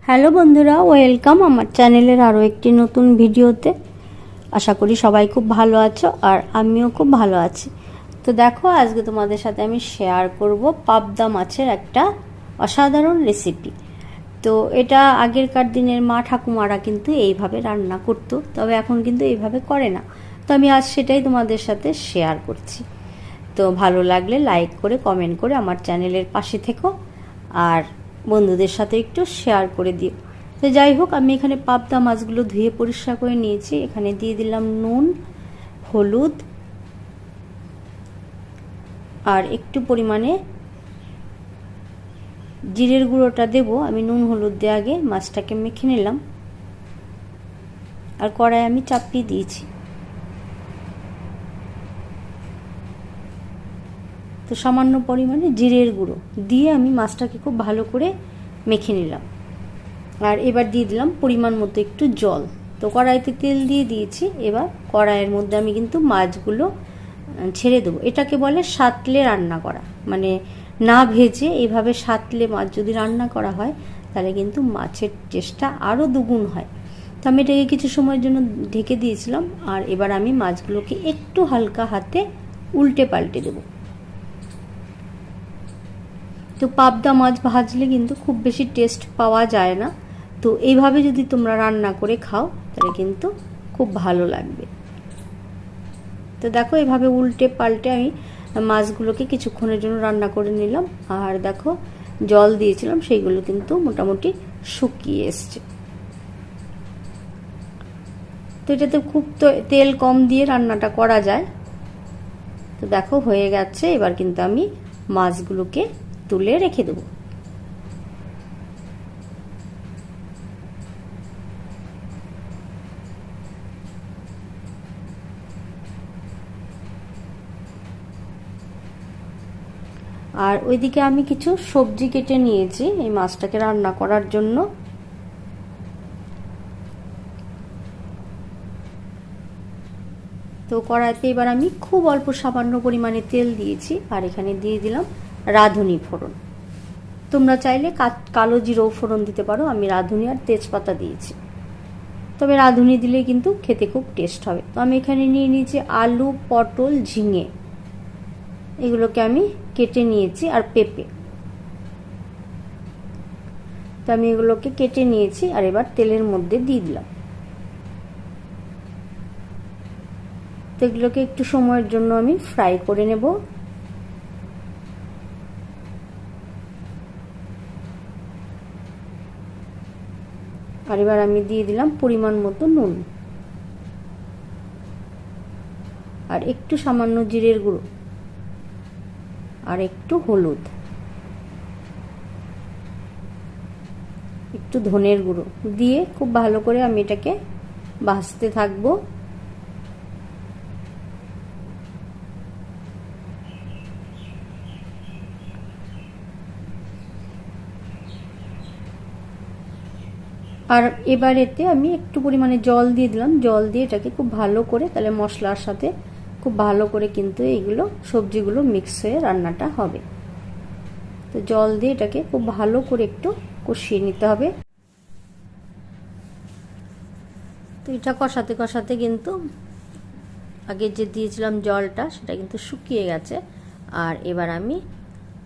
Hello বন্ধুরা, welcome আমার চ্যানেলের আরও একটি নতুন ভিডিওতে। আশা করি সবাই খুব ভালো আছো আর আমিও খুব ভালো আছি। তো দেখো, আজকে তোমাদের সাথে আমি শেয়ার করব পাবদা মাছের একটা অসাধারণ রেসিপি। তো এটা আগেরকার দিনের মা ঠাকুমারা কিন্তু এইভাবে রান্না করতো, তবে এখন কিন্তু এইভাবে করে না। তো আমি আজ সেটাই তোমাদের সাথে শেয়ার করছি। তো ভালো লাগলে লাইক করে কমেন্ট করে আমার চ্যানেলের পাশে থেকো আর বন্ধুদের সাথে একটু শেয়ার করে দিও। তো যাই হোক, আমি এখানে পাবদা মাছগুলো ধুয়ে পরিষ্কার করে নিয়েছি। এখানে দিয়ে দিলাম নুন, হলুদ আর একটু পরিমাণে জিরের গুঁড়োটা দেব। আমি নুন হলুদ দিয়ে আগে মাছটাকে মেখে নিলাম আর কড়াই আমি চাপিয়ে দিয়েছি। তো সামান্য পরিমাণে জিরের গুঁড়ো দিয়ে আমি মাছটাকে খুব ভালো করে মেখে নিলাম। আর এবার দিয়ে দিলাম পরিমাণ মতো একটু জল। তো কড়াইতে তেল দিয়ে দিয়েছি। এবার কড়াইয়ের মধ্যে আমি কিন্তু মাছগুলো ছেড়ে দেবো। এটাকে বলে সাঁতলে রান্না করা, মানে না ভেজে এইভাবে সাঁতলে মাছ যদি রান্না করা হয় তাহলে কিন্তু মাছের টেস্টটা আরও দ্বিগুণ হয়। তো আমি এটাকে কিছু সময়ের জন্য ঢেকে দিয়েছিলাম। আর এবার আমি মাছগুলোকে একটু হালকা হাতে উল্টে পাল্টে দেবো। তো পাবদা মাছ ভাজলে কিন্তু খুব বেশি টেস্ট পাওয়া যায় না। তো এইভাবে যদি তোমরা রান্না করে খাও তাহলে কিন্তু খুব ভালো লাগবে। তো দেখো, এভাবে উল্টে পাল্টে আমি মাছগুলোকে কিছুক্ষণের জন্য রান্না করে নিলাম। আর দেখো, জল দিয়েছিলাম সেইগুলো কিন্তু মোটামুটি শুকিয়ে এসছে। তো এটাতে খুব তেল কম দিয়ে রান্নাটা করা যায়। তো দেখো, হয়ে গেছে। এবার কিন্তু আমি মাছগুলোকে তুলে রেখে দেবো। আর ওইদিকে আমি কিছু সবজি কেটে নিয়েছি এই মাছটাকে রান্না করার জন্য। তো কড়াইতে এবার আমি খুব অল্প সামান্য পরিমাণে তেল দিয়েছি আর এখানে দিয়ে দিলাম রাঁধুনি ফোড়ন। তোমরা চাইলে কালো জিরেও ফোড়ন দিতে পারো। আমি রাঁধুনি আর তেজপাতা দিয়েছি, তবে রাঁধুনি দিলে কিন্তু খেতে খুব টেস্ট হবে। তো আমি এখানে নিয়ে নিয়েছি আলু, পটল, ঝিঙে, এগুলোকে আমি কেটে নিয়েছি, আর পেঁপে। তো আমি এগুলোকে কেটে নিয়েছি আর এবার তেলের মধ্যে দিয়ে দিলাম। তো এগুলোকে একটু সময়ের জন্য আমি ফ্রাই করে নেব। আর এবার আমি দিয়ে দিলাম পরিমাণ মতো নুন আর একটু সামান্য জিরের গুঁড়ো আর একটু হলুদ, একটু ধনের গুঁড়ো দিয়ে খুব ভালো করে আমি এটাকে ভাজতে থাকবো। আর এবার এতে আমি একটু পরিমাণে জল দিয়ে দিলাম। জল দিয়ে এটাকে খুব ভালো করে, তাহলে মশলার সাথে খুব ভালো করে কিন্তু এইগুলো সবজিগুলো মিক্স হয়ে রান্নাটা হবে। তো জল দিয়ে এটাকে খুব ভালো করে একটু কষিয়ে নিতে হবে। তো এটা কষাতে কষাতে কিন্তু আগে যে দিয়েছিলাম জলটা সেটা কিন্তু শুকিয়ে গেছে। আর এবার আমি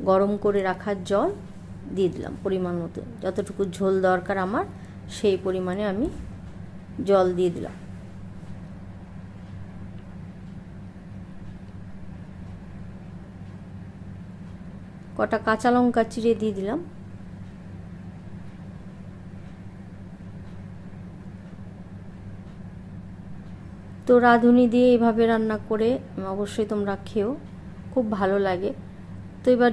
গরম করে রাখার জল দিয়ে দিলাম পরিমাণ মতো। যতটুকু ঝোল দরকার আমার সেই পরিমাণে আমি জল দিয়ে দিলাম। কটা কাঁচা লঙ্কা চিড়ে দিয়ে দিলাম। তো রাঁধুনি দিয়ে এইভাবে রান্না করে অবশ্যই তোমরা খেও, খুব ভালো লাগে। তো এবার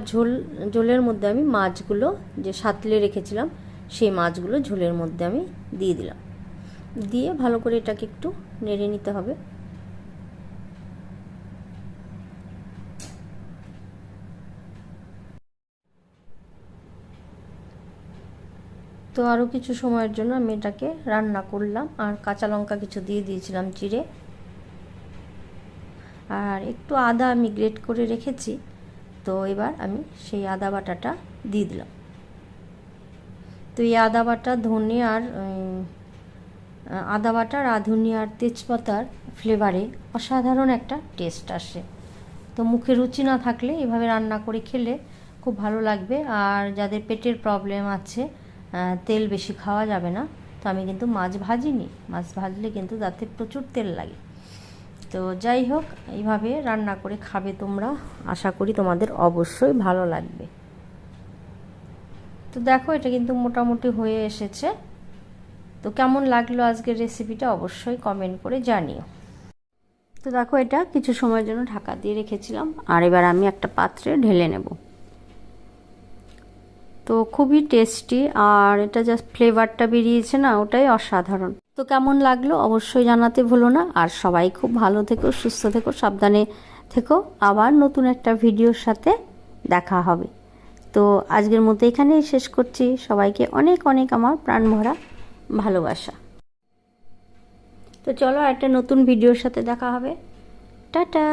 ঝোলের মধ্যে আমি মাছগুলো যে সাঁতলে রেখেছিলাম সেই মাছগুলো ঝোলের মধ্যে আমি দিয়ে দিলাম। দিয়ে ভালো করে এটাকে একটু নেড়ে নিতে হবে। তো আরও কিছু সময়ের জন্য আমি এটাকে রান্না করলাম। আর কাঁচা লঙ্কা কিছু দিয়ে দিয়েছিলাম চিড়ে, আর একটু আদা আমি গ্রেট করে রেখেছি। তো এবার আমি সেই আদা বাটাটা দিয়ে দিলাম। তো এই আদা বাটা, ধনে আর আদা বাটা, রাঁধুনি আর তেজপাতার ফ্লেভারে অসাধারণ একটা টেস্ট আসে। তো মুখে রুচি না থাকলে এভাবে রান্না করে খেলে খুব ভালো লাগবে। আর যাদের পেটের প্রবলেম আছে, তেল বেশি খাওয়া যাবে না, তো আমি কিন্তু মাছ ভাজিনি, মাছ ভাজলে কিন্তু তাতে প্রচুর তেল লাগে। তো যাই হোক, এইভাবে রান্না করে খাবে তোমরা, আশা করি তোমাদের অবশ্যই ভালো লাগবে। তো দেখো এটা কিন্তু মোটামুটি হয়ে এসেছে। তো কেমন লাগলো আজকের রেসিপিটা অবশ্যই কমেন্ট করে জানিও। তো দেখো এটা কিছু সময়ের জন্য ঢাকা দিয়ে রেখেছিলাম, আর এবার আমি একটা পাত্রে ঢেলে নেব। তো খুবই টেস্টি, আর এটা জাস্ট ফ্লেভারটা বেরিয়েছে না, ওটাই অসাধারণ। তো কেমন লাগলো অবশ্যই জানাতে ভুলো না। আর সবাই খুব ভালো থেকো, সুস্থ থেকো, সাবধানে থেকো। আবার নতুন একটা ভিডিওর সাথে দেখা হবে। তো আজকের মতো এখানেই শেষ করছি। সবাইকে অনেক অনেক আমার প্রাণ ভরা ভালোবাসা। তো চলো একটা নতুন ভিডিওর সাথে দেখা হবে। টাটা।